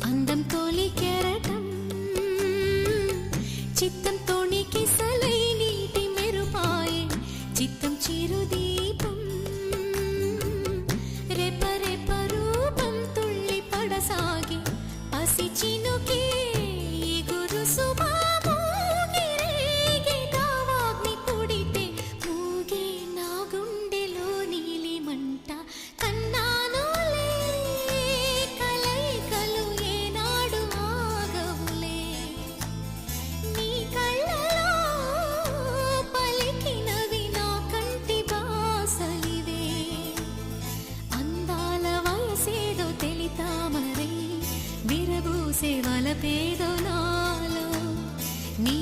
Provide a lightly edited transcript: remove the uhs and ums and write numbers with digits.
అందం తోలి కెరటం చిత్తం తోణి కిసలై నీటి మెరుపాయే చిత్తం చిరుదీపం రెప రెప రూపం తుళ్ళి పడసాగి పసి చినుకే గురు సుమా సేవల పేదో నాలో నీ